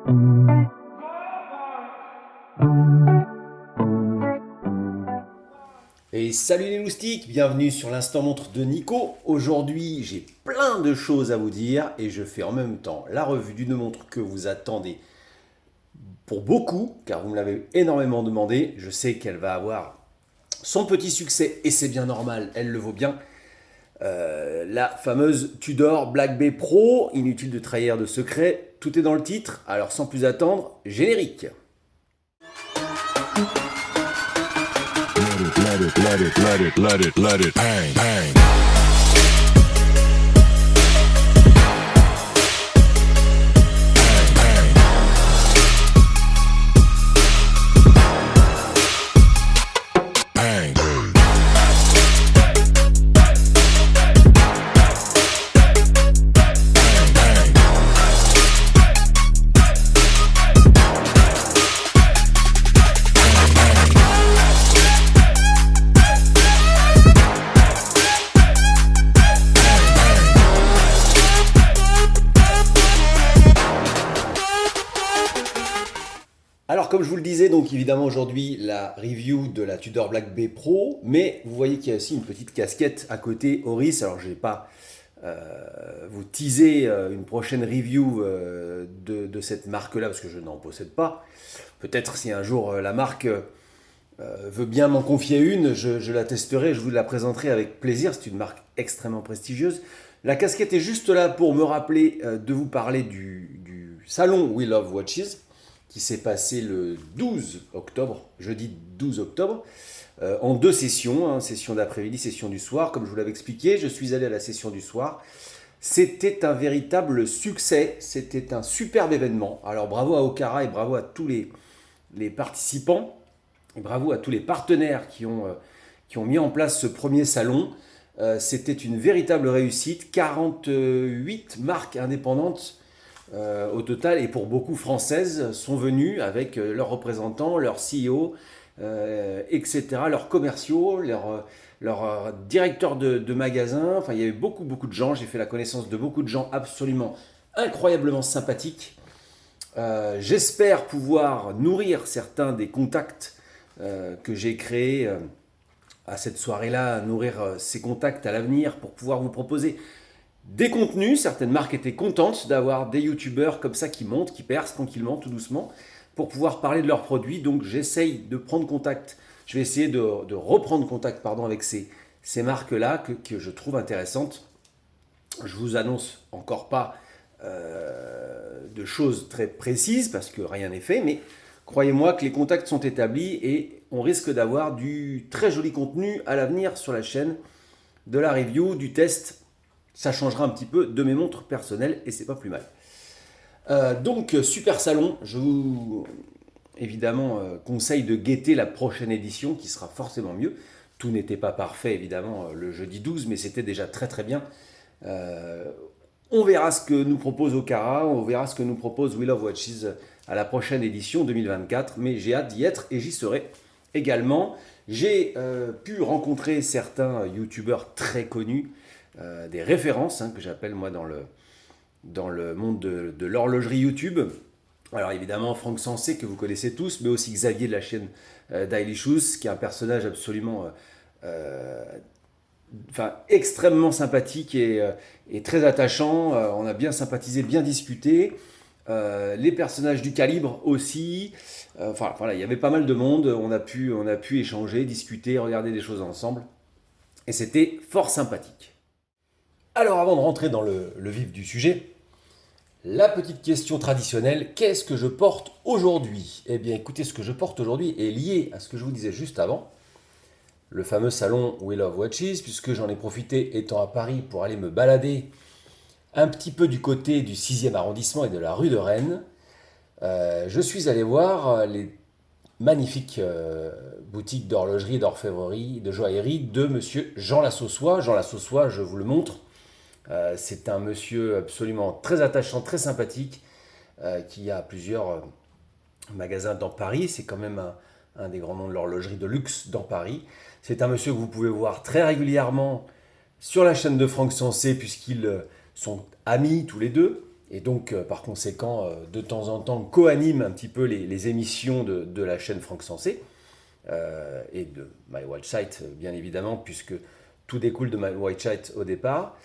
Et salut les loustiques, bienvenue sur l'instant montre de Nico. Aujourd'hui, j'ai plein de choses à vous dire et je fais en même temps la revue d'une montre que vous attendez pour beaucoup, car vous me l'avez énormément demandé. Je sais qu'elle va avoir son petit succès et c'est bien normal, elle le vaut bien. La fameuse Tudor Black Bay Pro, inutile de trahir de secret, tout est dans le titre. Alors sans plus attendre, générique. Let it, bang, bang. Alors comme je vous le disais, donc évidemment aujourd'hui la review de la Tudor Black Bay Pro, mais vous voyez qu'il y a aussi une petite casquette à côté Oris. Alors je ne vais pas vous teaser une prochaine review de cette marque-là parce que je n'en possède pas. Peut-être si un jour la marque veut bien m'en confier une, je la testerai, je vous la présenterai avec plaisir. C'est une marque extrêmement prestigieuse. La casquette est juste là pour me rappeler de vous parler du salon We Love Watches, qui s'est passé le 12 octobre, jeudi 12 octobre, en deux sessions, session d'après-midi, session du soir. Comme je vous l'avais expliqué, je suis allé à la session du soir. C'était un véritable succès, c'était un superbe événement. Alors bravo à Okara et bravo à tous les participants, et bravo à tous les partenaires qui ont mis en place ce premier salon. C'était une véritable réussite, 48 marques indépendantes au total, et pour beaucoup françaises, sont venues avec leurs représentants, leurs CEO, etc., leurs commerciaux, leurs directeurs de magasins. Enfin, il y avait beaucoup de gens. J'ai fait la connaissance de beaucoup de gens absolument incroyablement sympathiques. J'espère pouvoir nourrir certains des contacts que j'ai créés à cette soirée-là, nourrir ces contacts à l'avenir pour pouvoir vous proposer des contenus. Certaines marques étaient contentes d'avoir des youtubeurs comme ça qui montent, qui percent tranquillement, tout doucement, pour pouvoir parler de leurs produits. Donc j'essaye de prendre contact, je vais essayer de reprendre contact avec ces marques-là que je trouve intéressantes. Je vous annonce encore pas de choses très précises parce que rien n'est fait, mais croyez-moi que les contacts sont établis et on risque d'avoir du très joli contenu à l'avenir sur la chaîne, de la review, du test. Ça changera un petit peu de mes montres personnelles et c'est pas plus mal. Donc super salon, je vous évidemment conseille de guetter la prochaine édition qui sera forcément mieux. Tout n'était pas parfait évidemment le jeudi 12, mais c'était déjà très bien. On verra ce que nous propose Okara, on verra ce que nous propose We Love Watches à la prochaine édition 2024, mais j'ai hâte d'y être et j'y serai également. J'ai pu rencontrer certains youtubeurs très connus, des références que j'appelle moi dans le monde de l'horlogerie YouTube. Alors évidemment Franck Sensé que vous connaissez tous, mais aussi Xavier de la chaîne Daily Shoes, qui est un personnage absolument extrêmement sympathique et très attachant. On a bien sympathisé, bien discuté. Les personnages du calibre aussi. Il y avait pas mal de monde. On a pu échanger, discuter, regarder des choses ensemble. Et c'était fort sympathique. Alors avant de rentrer dans le vif du sujet, la petite question traditionnelle, qu'est-ce que je porte aujourd'hui ? Eh bien écoutez, ce que je porte aujourd'hui est lié à ce que je vous disais juste avant, le fameux salon We Love Watches, puisque j'en ai profité étant à Paris pour aller me balader un petit peu du côté du 6e arrondissement et de la rue de Rennes. Je suis allé voir les magnifiques boutiques d'horlogerie, d'orfèvrerie, de joaillerie de monsieur Jean Lassossois. Jean Lassossois, je vous le montre. C'est un monsieur absolument très attachant, très sympathique, qui a plusieurs magasins dans Paris. C'est quand même un des grands noms de l'horlogerie de luxe dans Paris. C'est un monsieur que vous pouvez voir très régulièrement sur la chaîne de Franck Sensé, puisqu'ils sont amis tous les deux. et donc par conséquent de temps en temps co-anime un petit peu les émissions de la chaîne Franck Sensé et de My White Site bien évidemment, puisque tout découle de My White Site au départ.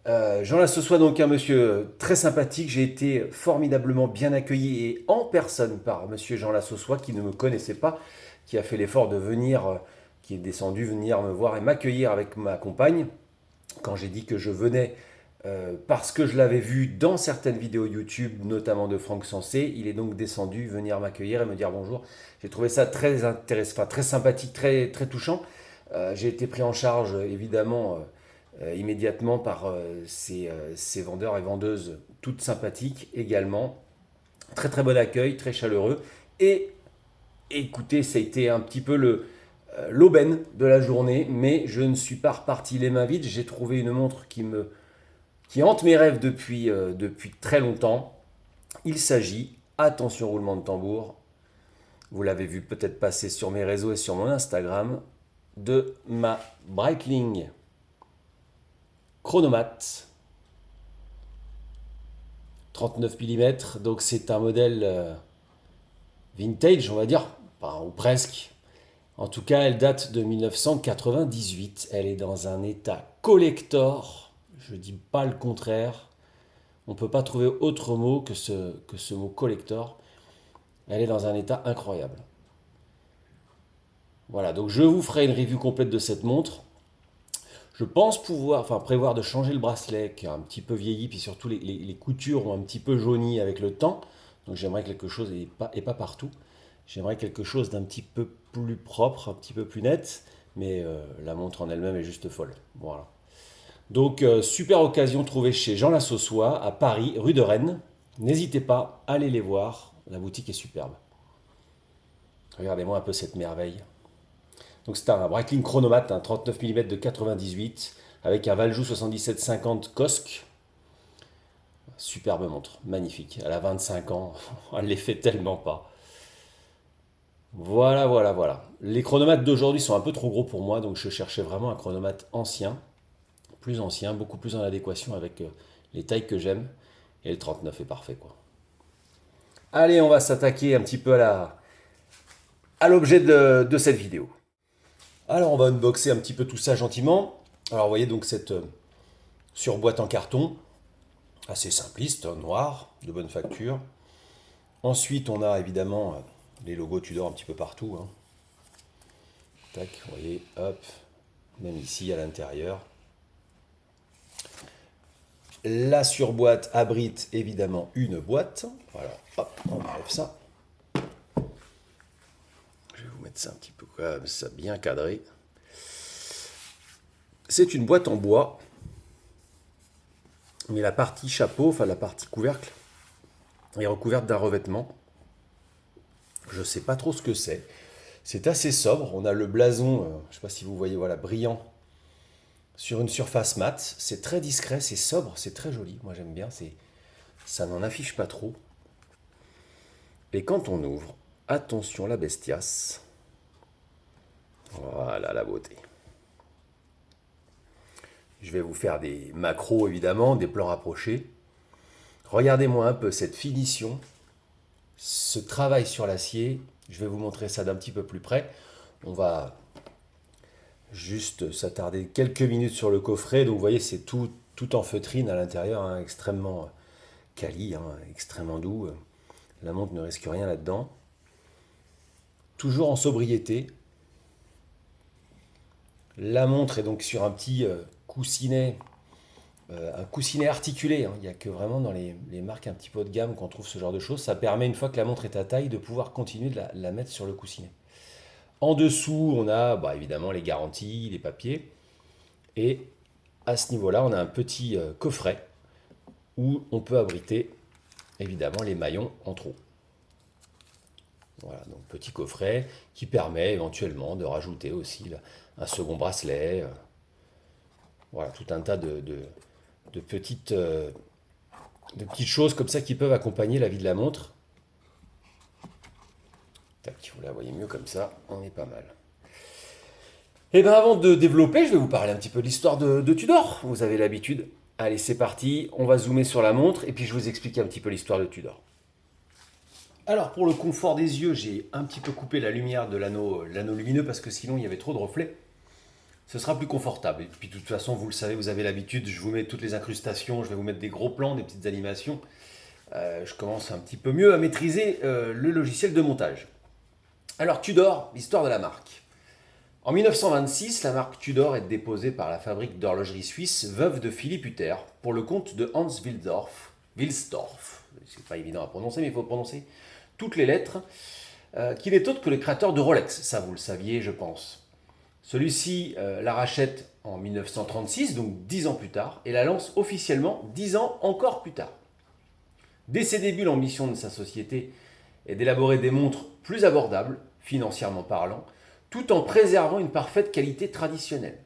Jean Lassossois, donc un monsieur très sympathique. J'ai été formidablement bien accueilli et en personne par monsieur Jean Lassossois qui ne me connaissait pas, qui a fait l'effort de venir, qui est descendu venir me voir et m'accueillir avec ma compagne. Quand j'ai dit que je venais parce que je l'avais vu dans certaines vidéos YouTube, notamment de Franck Sensé, il est donc descendu venir m'accueillir et me dire bonjour. J'ai trouvé ça très intéressant, enfin, très sympathique, très, très touchant. J'ai été pris en charge évidemment immédiatement par ces vendeurs et vendeuses toutes sympathiques également. Très très bon accueil, très chaleureux. Et écoutez, ça a été un petit peu l'aubaine de la journée, mais je ne suis pas reparti les mains vides. J'ai trouvé une montre qui hante mes rêves depuis très longtemps. Il s'agit, attention roulement de tambour, vous l'avez vu peut-être passer sur mes réseaux et sur mon Instagram, de ma Breitling Chronomat 39 mm. Donc c'est un modèle vintage, on va dire, enfin, ou presque. En tout cas, elle date de 1998. Elle est dans un état collector. Je ne dis pas le contraire. On ne peut pas trouver autre mot que ce mot collector. Elle est dans un état incroyable. Voilà, donc je vous ferai une review complète de cette montre. Je pense prévoir de changer le bracelet qui a un petit peu vieilli, puis surtout les coutures ont un petit peu jauni avec le temps. Donc j'aimerais quelque chose, et pas partout, j'aimerais quelque chose d'un petit peu plus propre, un petit peu plus net, mais la montre en elle-même est juste folle. Voilà. Donc super occasion trouvée chez Jean Lassossois à Paris, rue de Rennes. N'hésitez pas, allez les voir, la boutique est superbe. Regardez-moi un peu cette merveille. Donc c'est un Breitling Chronomat, un 39 mm de 98, avec un Valjoux 7750 Cosc. Superbe montre, magnifique. Elle a 25 ans, elle ne les fait tellement pas. Voilà, voilà, voilà. Les chronomates d'aujourd'hui sont un peu trop gros pour moi, donc je cherchais vraiment un chronomate ancien, beaucoup plus en adéquation avec les tailles que j'aime. Et le 39 est parfait, quoi. Allez, on va s'attaquer un petit peu à l'objet de cette vidéo. Alors, on va unboxer un petit peu tout ça gentiment. Alors, vous voyez donc cette surboîte en carton, assez simpliste, noir, de bonne facture. Ensuite, on a évidemment les logos Tudor un petit peu partout. Hein. Tac, vous voyez, hop, même ici à l'intérieur. La surboîte abrite évidemment une boîte. Voilà, hop, on enlève ça. Je vais vous mettre ça un petit peu comme ça, bien cadré. C'est une boîte en bois, mais la partie chapeau, enfin la partie couvercle, est recouverte d'un revêtement. Je ne sais pas trop ce que c'est. C'est assez sobre. On a le blason, je ne sais pas si vous voyez, voilà, brillant sur une surface mate. C'est très discret, c'est sobre, c'est très joli. Moi j'aime bien, ça n'en affiche pas trop. Et quand on ouvre, attention la bestiasse. Voilà la beauté. Je vais vous faire des macros évidemment, des plans rapprochés. Regardez-moi un peu cette finition, ce travail sur l'acier. Je vais vous montrer ça d'un petit peu plus près. On va juste s'attarder quelques minutes sur le coffret. Donc vous voyez, c'est tout en feutrine à l'intérieur, hein, extrêmement quali, hein, extrêmement doux. La montre ne risque rien là-dedans. Toujours en sobriété. La montre est donc sur un petit coussinet, un coussinet articulé. Hein. Il n'y a que vraiment dans les marques un petit peu haut de gamme qu'on trouve ce genre de choses. Ça permet, une fois que la montre est à taille, de pouvoir continuer de la mettre sur le coussinet. En dessous, on a évidemment les garanties, les papiers. Et à ce niveau-là, on a un petit coffret où on peut abriter évidemment les maillons en trop. Voilà, donc petit coffret qui permet éventuellement de rajouter aussi un second bracelet. Voilà, tout un tas de petites choses comme ça qui peuvent accompagner la vie de la montre. Tac, vous la voyez mieux comme ça, on est pas mal. Et bien avant de développer, je vais vous parler un petit peu de l'histoire de Tudor. Vous avez l'habitude, Allez, c'est parti, on va zoomer sur la montre et puis je vous explique un petit peu l'histoire de Tudor. Alors pour le confort des yeux, j'ai un petit peu coupé la lumière de l'anneau lumineux parce que sinon il y avait trop de reflets. Ce sera plus confortable. Et puis de toute façon, vous le savez, vous avez l'habitude, je vous mets toutes les incrustations, je vais vous mettre des gros plans, des petites animations. Je commence un petit peu mieux à maîtriser le logiciel de montage. Alors Tudor, l'histoire de la marque. En 1926, la marque Tudor est déposée par la fabrique d'horlogerie suisse veuve de Philippe Hutter pour le compte de Hans Wilsdorf, c'est pas évident à prononcer, mais il faut prononcer toutes les lettres, qui n'est autre que le créateur de Rolex, ça vous le saviez je pense. Celui-ci la rachète en 1936, donc 10 ans plus tard, et la lance officiellement 10 ans encore plus tard. Dès ses débuts, l'ambition de sa société est d'élaborer des montres plus abordables, financièrement parlant, tout en préservant une parfaite qualité traditionnelle.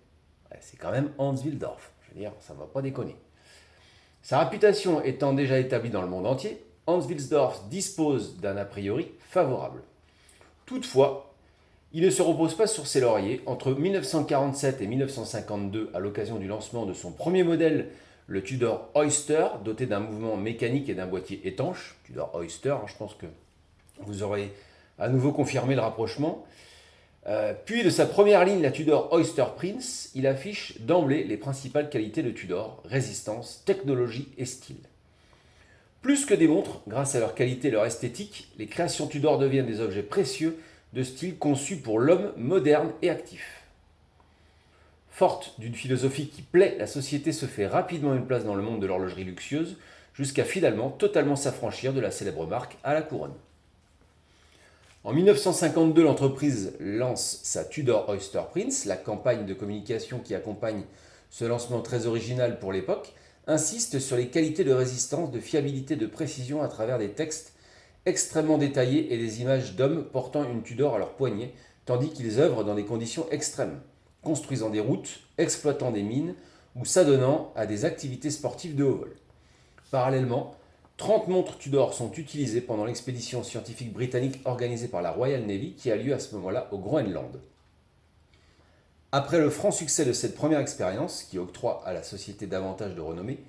C'est quand même Hans Wilsdorf, je veux dire, ça ne va pas déconner. Sa réputation étant déjà établie dans le monde entier, Hans Wilsdorf dispose d'un a priori favorable. Toutefois, il ne se repose pas sur ses lauriers. Entre 1947 et 1952, à l'occasion du lancement de son premier modèle, le Tudor Oyster, doté d'un mouvement mécanique et d'un boîtier étanche, Tudor Oyster, je pense que vous aurez à nouveau confirmé le rapprochement. Puis de sa première ligne, la Tudor Oyster Prince, il affiche d'emblée les principales qualités de Tudor, résistance, technologie et style. Plus que des montres, grâce à leur qualité et leur esthétique, les créations Tudor deviennent des objets précieux de style conçus pour l'homme moderne et actif. Forte d'une philosophie qui plaît, la société se fait rapidement une place dans le monde de l'horlogerie luxueuse, jusqu'à finalement totalement s'affranchir de la célèbre marque à la couronne. En 1952, l'entreprise lance sa Tudor Oyster Prince. La campagne de communication qui accompagne ce lancement très original pour l'époque insiste sur les qualités de résistance, de fiabilité, de précision à travers des textes extrêmement détaillés et des images d'hommes portant une Tudor à leur poignet, tandis qu'ils œuvrent dans des conditions extrêmes, construisant des routes, exploitant des mines ou s'adonnant à des activités sportives de haut vol. Parallèlement, 30 montres Tudor sont utilisées pendant l'expédition scientifique britannique organisée par la Royal Navy qui a lieu à ce moment-là au Groenland. Après le franc succès de cette première expérience, qui octroie à la société davantage de renommée,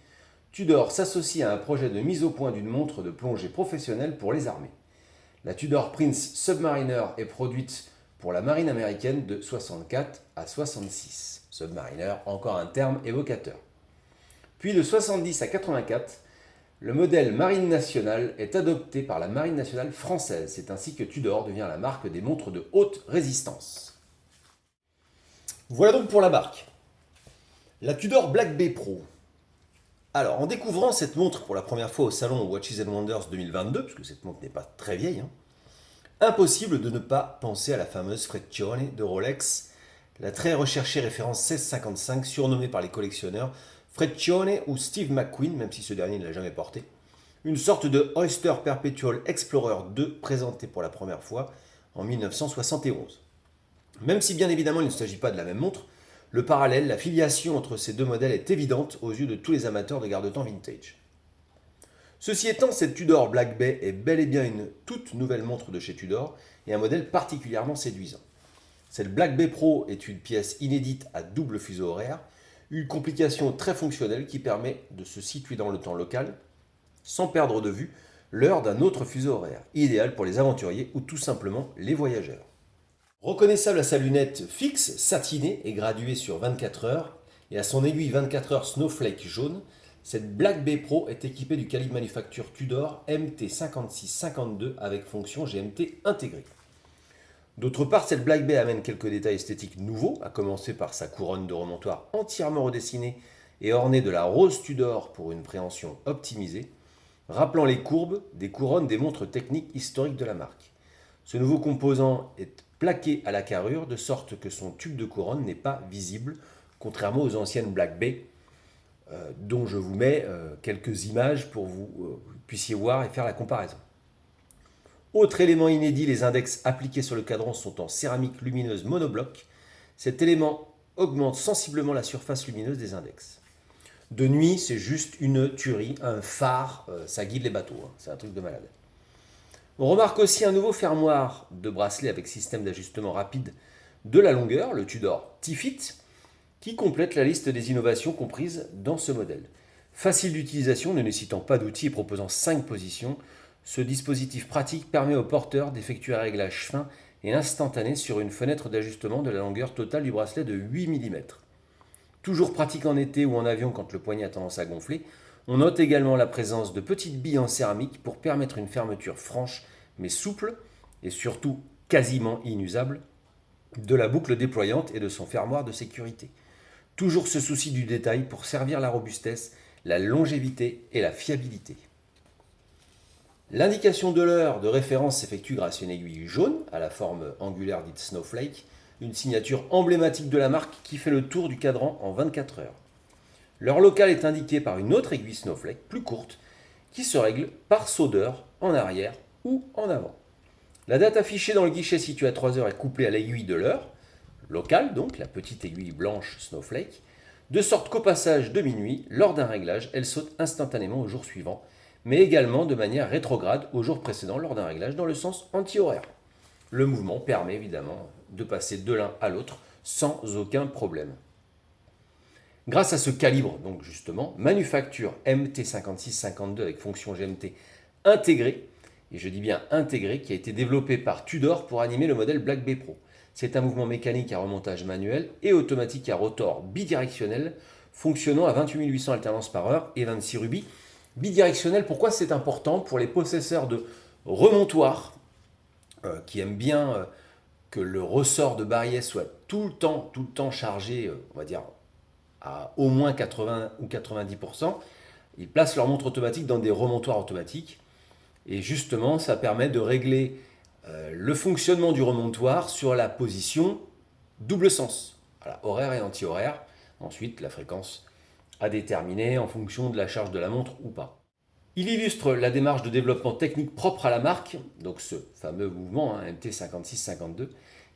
Tudor s'associe à un projet de mise au point d'une montre de plongée professionnelle pour les armées. La Tudor Prince Submariner est produite pour la marine américaine de 64 à 66. Submariner, encore un terme évocateur. Puis de 70 à 84, le modèle Marine nationale est adopté par la Marine nationale française. C'est ainsi que Tudor devient la marque des montres de haute résistance. Voilà donc pour la marque. La Tudor Black Bay Pro. Alors, en découvrant cette montre pour la première fois au salon Watches and Wonders 2022, puisque cette montre n'est pas très vieille, impossible de ne pas penser à la fameuse Freccione de Rolex, la très recherchée référence 1655 surnommée par les collectionneurs Freccione ou Steve McQueen, même si ce dernier ne l'a jamais porté, une sorte de Oyster Perpetual Explorer 2 présentée pour la première fois en 1971. Même si bien évidemment il ne s'agit pas de la même montre, le parallèle, la filiation entre ces deux modèles est évidente aux yeux de tous les amateurs de garde-temps vintage. Ceci étant, cette Tudor Black Bay est bel et bien une toute nouvelle montre de chez Tudor et un modèle particulièrement séduisant. Cette Black Bay Pro est une pièce inédite à double fuseau horaire, une complication très fonctionnelle qui permet de se situer dans le temps local sans perdre de vue l'heure d'un autre fuseau horaire, idéal pour les aventuriers ou tout simplement les voyageurs. Reconnaissable à sa lunette fixe, satinée et graduée sur 24 heures, et à son aiguille 24 heures Snowflake jaune, cette Black Bay Pro est équipée du calibre manufacture Tudor MT5652 avec fonction GMT intégrée. D'autre part, cette Black Bay amène quelques détails esthétiques nouveaux, à commencer par sa couronne de remontoir entièrement redessinée et ornée de la rose Tudor pour une préhension optimisée, rappelant les courbes des couronnes des montres techniques historiques de la marque. Ce nouveau composant est plaqué à la carrure de sorte que son tube de couronne n'est pas visible, contrairement aux anciennes Black Bay, dont je vous mets quelques images pour que vous puissiez voir et faire la comparaison. Autre élément inédit, les index appliqués sur le cadran sont en céramique lumineuse monobloc. Cet élément augmente sensiblement la surface lumineuse des index. De nuit, c'est juste une tuerie, un phare, ça guide les bateaux, c'est un truc de malade. On remarque aussi un nouveau fermoir de bracelet avec système d'ajustement rapide de la longueur, le Tudor T-Fit, qui complète la liste des innovations comprises dans ce modèle. Facile d'utilisation, ne nécessitant pas d'outils et proposant 5 positions, ce dispositif pratique permet au porteur d'effectuer un réglage fin et instantané sur une fenêtre d'ajustement de la longueur totale du bracelet de 8 mm. Toujours pratique en été ou en avion quand le poignet a tendance à gonfler, on note également la présence de petites billes en céramique pour permettre une fermeture franche mais souple et surtout quasiment inusable de la boucle déployante et de son fermoir de sécurité. Toujours ce souci du détail pour servir la robustesse, la longévité et la fiabilité. L'indication de l'heure de référence s'effectue grâce à une aiguille jaune à la forme angulaire dite snowflake, une signature emblématique de la marque qui fait le tour du cadran en 24 heures. L'heure locale est indiquée par une autre aiguille snowflake plus courte qui se règle par saut d'heure en arrière ou en avant. La date affichée dans le guichet situé à 3 heures est couplée à l'aiguille de l'heure, locale donc, la petite aiguille blanche snowflake, de sorte qu'au passage de minuit, lors d'un réglage, elle saute instantanément au jour suivant, mais également de manière rétrograde au jour précédent lors d'un réglage dans le sens anti-horaire. Le mouvement permet évidemment de passer de l'un à l'autre sans aucun problème. Grâce à ce calibre, donc justement, manufacture MT5652 avec fonction GMT intégrée, et je dis bien intégrée, qui a été développé par Tudor pour animer le modèle Black Bay Pro. C'est un mouvement mécanique à remontage manuel et automatique à rotor bidirectionnel, fonctionnant à 28 800 alternances par heure et 26 rubis. Bidirectionnel, pourquoi c'est important? Pour les possesseurs de remontoirs qui aiment bien que le ressort de barillet soit tout le temps chargé, on va dire à au moins 80 ou 90%, ils placent leur montre automatique dans des remontoirs automatiques. Et justement, ça permet de régler le fonctionnement du remontoir sur la position double sens, voilà, horaire et anti-horaire. Ensuite, la fréquence à déterminer en fonction de la charge de la montre ou pas. Il illustre la démarche de développement technique propre à la marque, donc ce fameux mouvement MT5652,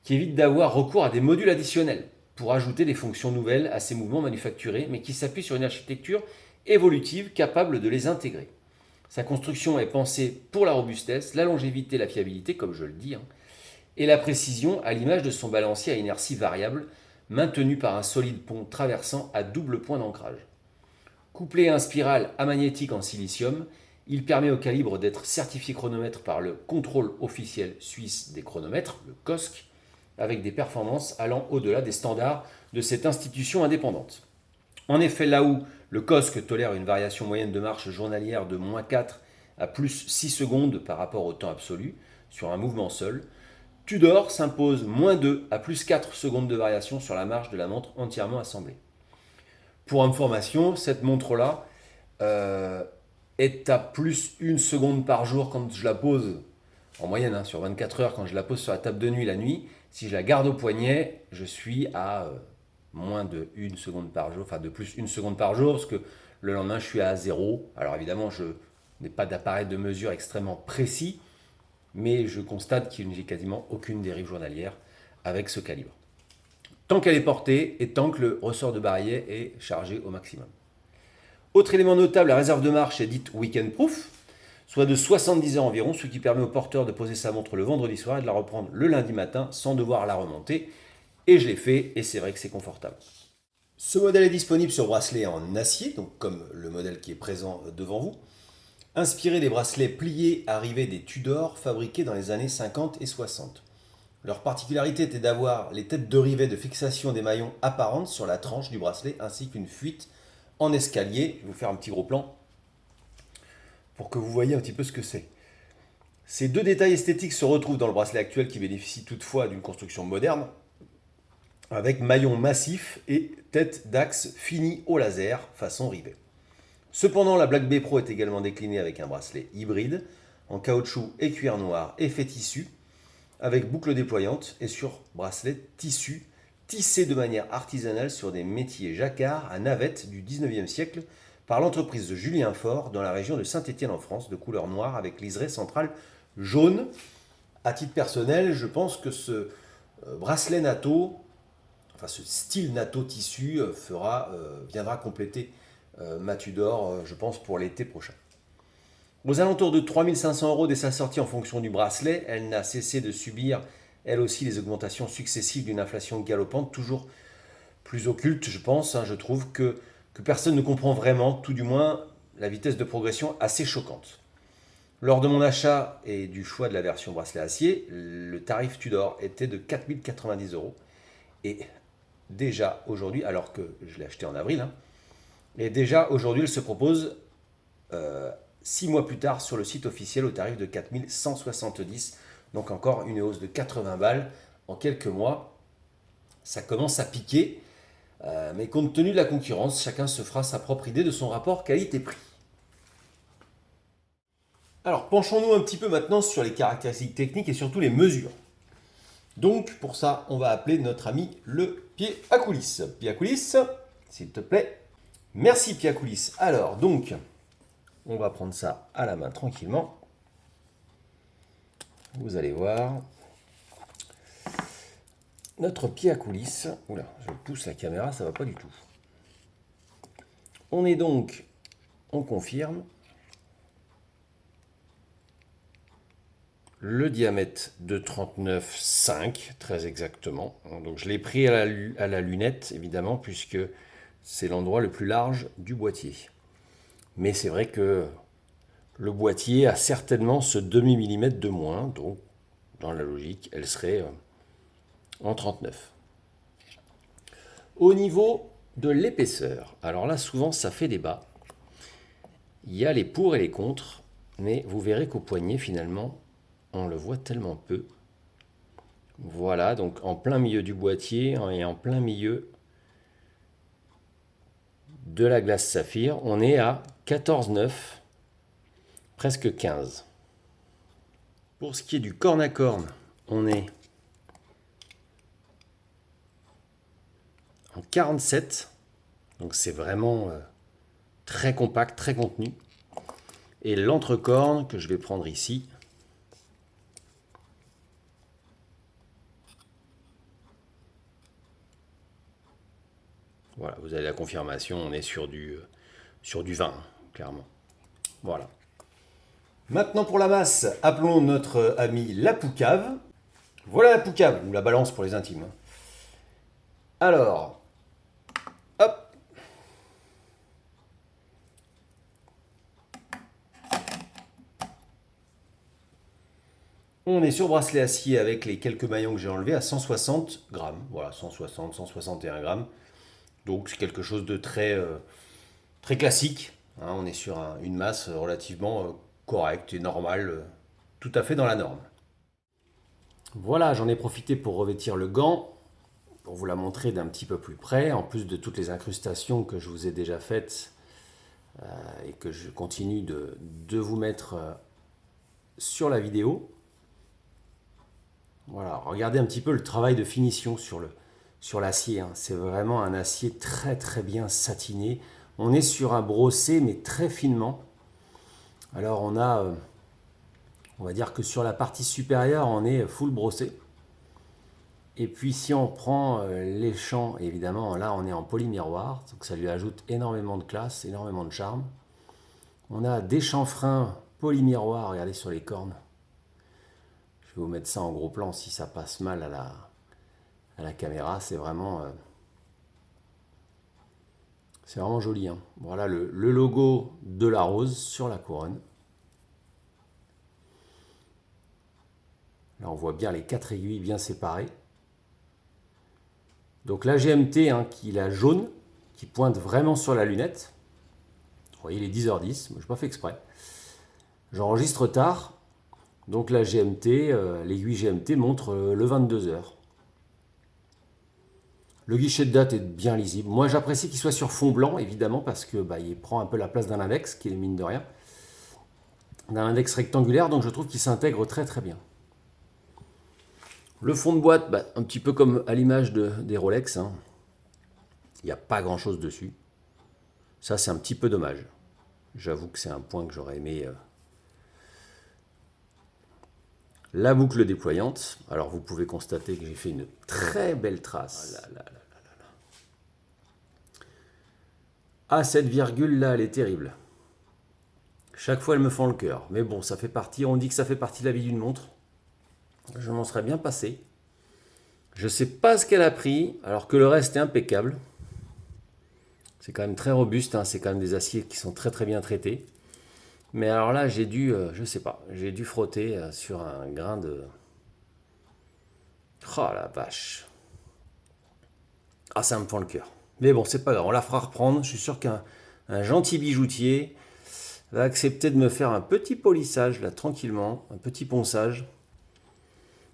qui évite d'avoir recours à des modules additionnels pour ajouter des fonctions nouvelles à ces mouvements manufacturés, mais qui s'appuient sur une architecture évolutive capable de les intégrer. Sa construction est pensée pour la robustesse, la longévité, la fiabilité, comme je le dis, et la précision à l'image de son balancier à inertie variable, maintenu par un solide pont traversant à double point d'ancrage. Couplé à un spiral amagnétique en silicium, il permet au calibre d'être certifié chronomètre par le contrôle officiel suisse des chronomètres, le COSC, avec des performances allant au-delà des standards de cette institution indépendante. En effet, là où le COSC tolère une variation moyenne de marche journalière de -4 à +6 secondes par rapport au temps absolu sur un mouvement seul, Tudor s'impose -2 à +4 secondes de variation sur la marche de la montre entièrement assemblée. Pour information, cette montre-là est à +1 seconde par jour quand je la pose, en moyenne sur 24 heures, quand je la pose sur la table de nuit la nuit. Si je la garde au poignet, je suis à moins de 1 seconde par jour, enfin de plus 1 seconde par jour, parce que le lendemain je suis à 0. Alors évidemment, je n'ai pas d'appareil de mesure extrêmement précis, mais je constate qu'il n'y a quasiment aucune dérive journalière avec ce calibre. Tant qu'elle est portée et tant que le ressort de barillet est chargé au maximum. Autre élément notable, la réserve de marche est dite weekend proof, soit de 70 heures environ, ce qui permet au porteur de poser sa montre le vendredi soir et de la reprendre le lundi matin sans devoir la remonter. Et je l'ai fait, et c'est vrai que c'est confortable. Ce modèle est disponible sur bracelet en acier, donc comme le modèle qui est présent devant vous, inspiré des bracelets pliés arrivés des Tudor, fabriqués dans les années 50 et 60. Leur particularité était d'avoir les têtes de rivet de fixation des maillons apparentes sur la tranche du bracelet, ainsi qu'une fuite en escalier. Je vais vous faire un petit gros plan pour que vous voyez un petit peu ce que c'est. Ces deux détails esthétiques se retrouvent dans le bracelet actuel qui bénéficie toutefois d'une construction moderne, avec maillons massifs et tête d'axe finie au laser façon rivet. Cependant, la Black Bay Pro est également déclinée avec un bracelet hybride, en caoutchouc et cuir noir effet tissu, avec boucle déployante et sur bracelet tissu, tissé de manière artisanale sur des métiers jacquard à navette du 19e siècle par l'entreprise de Julien Faure dans la région de Saint-Étienne en France, de couleur noire avec liseré central jaune. À titre personnel, je pense que ce bracelet natto, enfin ce style natto tissu viendra compléter ma Tudor, je pense, pour l'été prochain. Aux alentours de 3 500 € dès sa sortie en fonction du bracelet, elle n'a cessé de subir, elle aussi, les augmentations successives d'une inflation galopante, toujours plus occulte, je pense. Je trouve que que personne ne comprend vraiment, tout du moins la vitesse de progression assez choquante. Lors de mon achat et du choix de la version bracelet acier, le tarif Tudor était de 4090 euros. Et déjà aujourd'hui, alors que je l'ai acheté en avril, hein, et déjà aujourd'hui, elle se propose 6 mois plus tard sur le site officiel au tarif de 4170. Donc encore une hausse de 80 balles en quelques mois. Ça commence à piquer. Mais compte tenu de la concurrence, chacun se fera sa propre idée de son rapport qualité-prix. Alors, penchons-nous un petit peu maintenant sur les caractéristiques techniques et surtout les mesures. Donc, pour ça, on va appeler notre ami le pied à coulisses. Pied à coulisses, s'il te plaît. Merci, pied à coulisses. Alors, donc, on va prendre ça à la main tranquillement. Vous allez voir. Notre pied à coulisses. Oula, je pousse la caméra, ça va pas du tout. On est donc, on confirme, le diamètre de 39,5, très exactement. Donc je l'ai pris à la lunette, évidemment, puisque c'est l'endroit le plus large du boîtier. Mais c'est vrai que le boîtier a certainement ce demi-millimètre de moins, donc dans la logique, elle serait en 39. Au niveau de l'épaisseur, alors là souvent ça fait débat. Il y a les pour et les contre, mais vous verrez qu'au poignet finalement on le voit tellement peu. Voilà, donc en plein milieu du boîtier et en plein milieu de la glace saphir, on est à 14,9, presque 15. Pour ce qui est du corne à corne, on est en 47, donc c'est vraiment très compact, très contenu. Et l'entrecorne que je vais prendre ici, voilà, vous avez la confirmation, on est sur du 20, clairement. Voilà. Maintenant pour la masse, appelons notre ami la poucave. Voilà la poucave, ou la balance pour les intimes. Alors, hop. On est sur bracelet acier avec les quelques maillons que j'ai enlevés à 160 grammes. Voilà, 160, 161 grammes. Donc c'est quelque chose de très, très classique. Hein, on est sur une masse relativement correcte et normale, tout à fait dans la norme. Voilà, j'en ai profité pour revêtir le gant, pour vous la montrer d'un petit peu plus près, en plus de toutes les incrustations que je vous ai déjà faites et que je continue de vous mettre sur la vidéo. Voilà, regardez un petit peu le travail de finition sur l'acier. Hein. C'est vraiment un acier très très bien satiné. On est sur un brossé mais très finement. Alors on va dire que sur la partie supérieure on est full brossé. Et puis si on prend les champs, évidemment là on est en polymiroir, donc ça lui ajoute énormément de classe, énormément de charme. On a des chanfreins polymiroir, regardez sur les cornes. Je vais vous mettre ça en gros plan si ça passe mal à la caméra. C'est vraiment joli. Hein. Voilà le logo de la rose sur la couronne. Là, on voit bien les 4 aiguilles bien séparées. Donc la GMT, hein, qui est la jaune, qui pointe vraiment sur la lunette. Vous voyez, il est 10h10, je n'ai pas fait exprès. J'enregistre tard. Donc la GMT, l'aiguille GMT montre le 22h. Le guichet de date est bien lisible. Moi j'apprécie qu'il soit sur fond blanc, évidemment, parce que il prend un peu la place d'un index, qui est mine de rien. D'un index rectangulaire, donc je trouve qu'il s'intègre très très bien. Le fond de boîte, un petit peu comme à l'image des Rolex. Hein. Il n'y a pas grand chose dessus. Ça c'est un petit peu dommage. J'avoue que c'est un point que j'aurais aimé... La boucle déployante, alors vous pouvez constater que j'ai fait une très belle trace. Ah, cette virgule là, elle est terrible. Chaque fois, elle me fend le cœur. Mais bon, ça fait partie, on dit que ça fait partie de la vie d'une montre. Je m'en serais bien passé. Je ne sais pas ce qu'elle a pris, alors que le reste est impeccable. C'est quand même très robuste, hein, c'est quand même des aciers qui sont très très bien traités. Mais alors là, j'ai dû, je sais pas, j'ai dû frotter sur un grain de... Oh la vache. Ah, ça me fend le cœur. Mais bon, c'est pas grave, on la fera reprendre. Je suis sûr qu'un gentil bijoutier va accepter de me faire un petit polissage, là, tranquillement, un petit ponçage.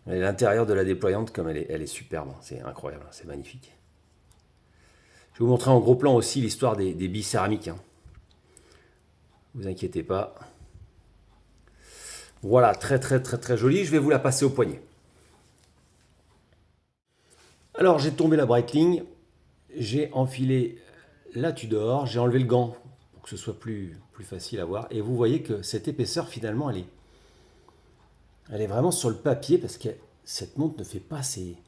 Et l'intérieur de la déployante, comme elle est superbe, c'est incroyable, c'est magnifique. Je vais vous montrer en gros plan aussi l'histoire des billes céramiques. Hein. Vous inquiétez pas. Voilà, très très très très joli. Je vais vous la passer au poignet. Alors j'ai tombé la Breitling, j'ai enfilé la Tudor, j'ai enlevé le gant pour que ce soit plus facile à voir. Et vous voyez que cette épaisseur finalement elle est vraiment sur le papier parce que cette montre ne fait pas ses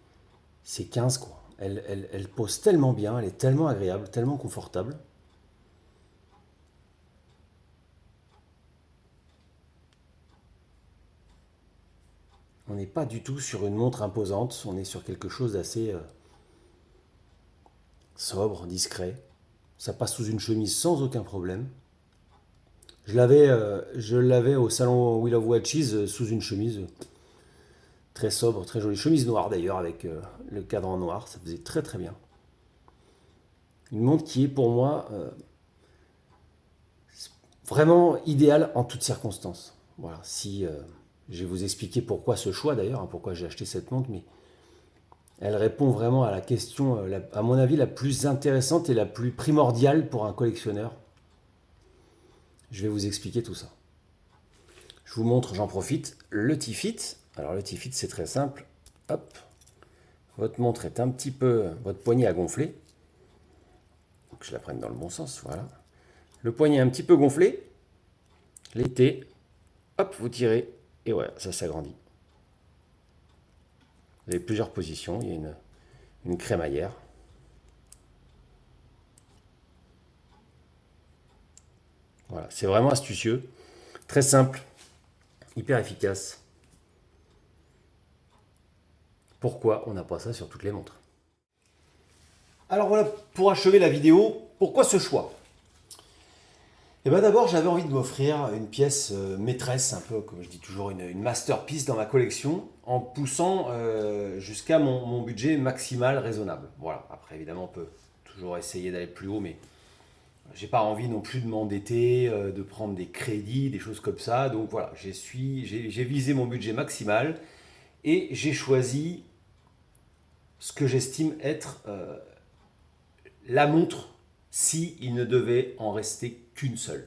15 quoi. Elle pose tellement bien, elle est tellement agréable, tellement confortable. On n'est pas du tout sur une montre imposante, on est sur quelque chose d'assez sobre, discret. Ça passe sous une chemise sans aucun problème. Je l'avais au salon Wheel of Watches sous une chemise très sobre, très jolie. Chemise noire d'ailleurs avec le cadran noir, ça faisait très très bien. Une montre qui est pour moi vraiment idéale en toutes circonstances. Voilà, si je vais vous expliquer pourquoi ce choix d'ailleurs, hein, pourquoi j'ai acheté cette montre, mais elle répond vraiment à la question, à mon avis, la plus intéressante et la plus primordiale pour un collectionneur. Je vais vous expliquer tout ça. Je vous montre, j'en profite, le T-Fit. Alors le T-Fit, c'est très simple. Hop, votre montre est un petit peu, votre poignet a gonflé. Donc je la prenne dans le bon sens, voilà. Le poignet est un petit peu gonflé. L'été, hop, vous tirez et voilà, ça s'agrandit. Vous avez plusieurs positions. Il y a une crémaillère. Voilà, c'est vraiment astucieux, très simple, hyper efficace. Pourquoi on n'a pas ça sur toutes les montres? Alors voilà, pour achever la vidéo, pourquoi ce choix? Et bien d'abord, j'avais envie de m'offrir une pièce maîtresse, un peu comme je dis toujours, une masterpiece dans ma collection, en poussant jusqu'à mon budget maximal raisonnable. Voilà, après évidemment on peut toujours essayer d'aller plus haut, mais j'ai pas envie non plus de m'endetter, de prendre des crédits, des choses comme ça. Donc voilà, j'ai visé mon budget maximal et j'ai choisi ce que j'estime être la montre si il ne devait en rester qu'une seule.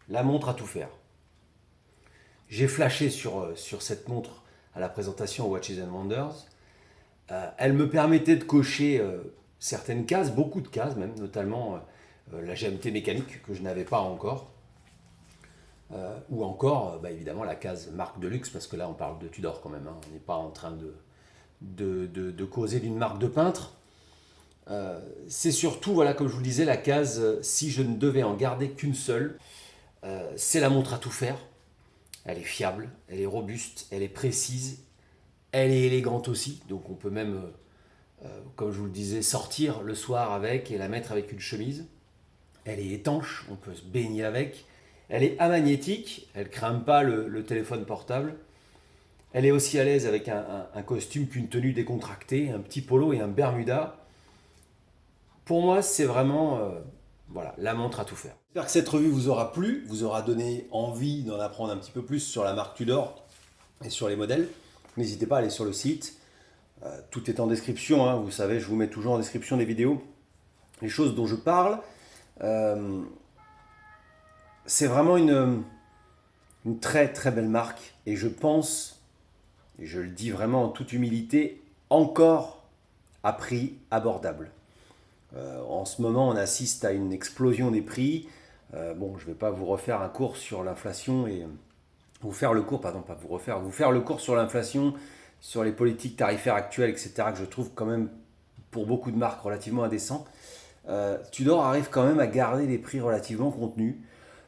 La montre à tout faire. J'ai flashé sur cette montre à la présentation Watches and Wonders. Elle me permettait de cocher certaines cases, beaucoup de cases même, notamment la GMT mécanique que je n'avais pas encore. Ou encore, évidemment, la case marque de luxe, parce que là on parle de Tudor quand même. Hein. On n'est pas en train de causer d'une marque de peintre. C'est surtout, voilà, comme je vous le disais, la case si je ne devais en garder qu'une seule. C'est la montre à tout faire. Elle est fiable, elle est robuste, elle est précise, elle est élégante aussi. Donc on peut même, comme je vous le disais, sortir le soir avec et la mettre avec une chemise. Elle est étanche, on peut se baigner avec. Elle est amagnétique, elle ne crame pas le téléphone portable. Elle est aussi à l'aise avec un costume qu'une tenue décontractée, un petit polo et un bermuda. Pour moi, c'est vraiment voilà, la montre à tout faire. J'espère que cette revue vous aura plu, vous aura donné envie d'en apprendre un petit peu plus sur la marque Tudor et sur les modèles. N'hésitez pas à aller sur le site. Tout est en description, hein. Vous savez, je vous mets toujours en description des vidéos les choses dont je parle. C'est vraiment une très très belle marque et je pense, et je le dis vraiment en toute humilité, encore à prix abordable. En ce moment, on assiste à une explosion des prix. Bon, je ne vais pas vous refaire un cours sur l'inflation et vous faire le cours, pardon, pas vous refaire, vous faire le cours sur l'inflation, sur les politiques tarifaires actuelles, etc., que je trouve quand même pour beaucoup de marques relativement indécent. Tudor arrive quand même à garder des prix relativement contenus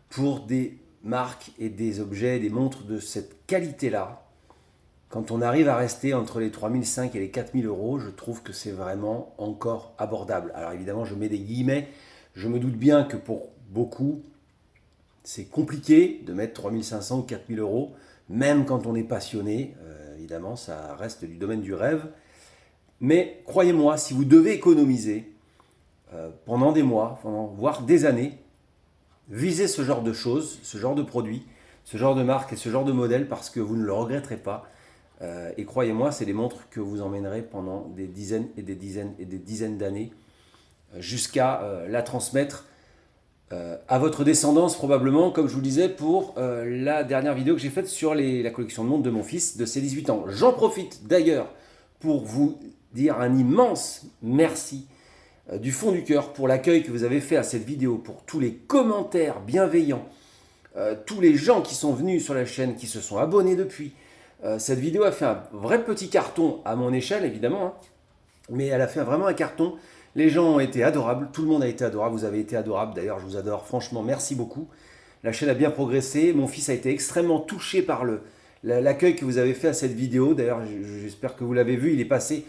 pour des marques et des objets, des montres de cette qualité-là. Quand on arrive à rester entre les 3005 et les 4000 euros, je trouve que c'est vraiment encore abordable. Alors évidemment, je mets des guillemets. Je me doute bien que pour beaucoup, c'est compliqué de mettre 3500 ou 4000 euros, même quand on est passionné. Évidemment, ça reste du domaine du rêve. Mais croyez-moi, si vous devez économiser pendant des mois, voire des années, visez ce genre de choses, ce genre de produits, ce genre de marque et ce genre de modèle parce que vous ne le regretterez pas. Et croyez-moi, c'est des montres que vous emmènerez pendant des dizaines et des dizaines et des dizaines d'années jusqu'à la transmettre à votre descendance probablement, comme je vous le disais pour la dernière vidéo que j'ai faite sur la collection de montres de mon fils de ses 18 ans. J'en profite d'ailleurs pour vous dire un immense merci du fond du cœur pour l'accueil que vous avez fait à cette vidéo, pour tous les commentaires bienveillants, tous les gens qui sont venus sur la chaîne, qui se sont abonnés depuis. Cette vidéo a fait un vrai petit carton à mon échelle évidemment, hein, mais elle a fait vraiment un carton. Les gens ont été adorables, tout le monde a été adorable, vous avez été adorable, d'ailleurs je vous adore, franchement merci beaucoup. La chaîne a bien progressé, mon fils a été extrêmement touché par l'accueil que vous avez fait à cette vidéo, d'ailleurs j'espère que vous l'avez vu, il est passé,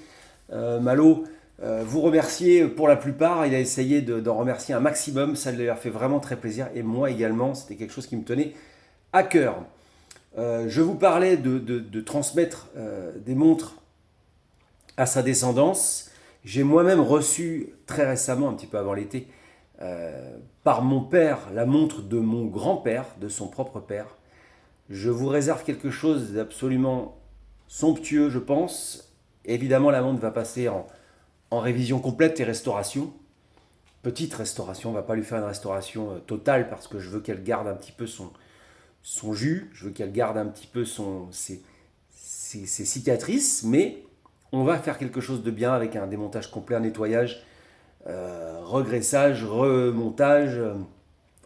Malo, vous remercier pour la plupart, il a essayé d'en remercier un maximum, ça lui a fait vraiment très plaisir, et moi également, c'était quelque chose qui me tenait à cœur. Je vous parlais de transmettre des montres à sa descendance. J'ai moi-même reçu très récemment, un petit peu avant l'été, par mon père, la montre de mon grand-père, de son propre père. Je vous réserve quelque chose d'absolument somptueux, je pense. Évidemment, la montre va passer en révision complète et restauration. Petite restauration, on ne va pas lui faire une restauration totale parce que je veux qu'elle garde un petit peu son jus, je veux qu'elle garde un petit peu ses cicatrices, mais on va faire quelque chose de bien avec un démontage complet, un nettoyage, regraissage, remontage,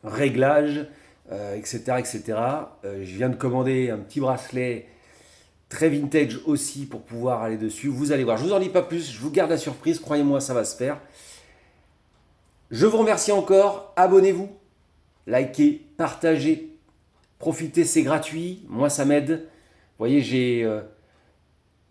réglage, etc. etc. Je viens de commander un petit bracelet très vintage aussi pour pouvoir aller dessus. Vous allez voir, je ne vous en dis pas plus, je vous garde la surprise, croyez-moi, ça va se faire. Je vous remercie encore, abonnez-vous, likez, partagez, profitez, c'est gratuit, moi ça m'aide. Vous voyez,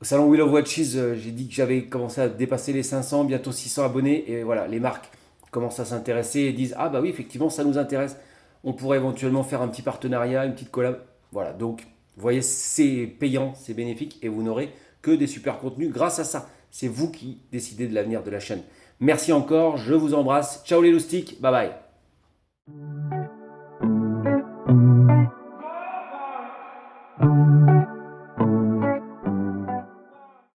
au salon Wheel of Watches, j'ai dit que j'avais commencé à dépasser les 500, bientôt 600 abonnés. Et voilà, les marques commencent à s'intéresser et disent « Ah bah oui, effectivement, ça nous intéresse. On pourrait éventuellement faire un petit partenariat, une petite collab. » Voilà, donc, vous voyez, c'est payant, c'est bénéfique et vous n'aurez que des super contenus grâce à ça. C'est vous qui décidez de l'avenir de la chaîne. Merci encore, je vous embrasse. Ciao les loustiques, bye bye.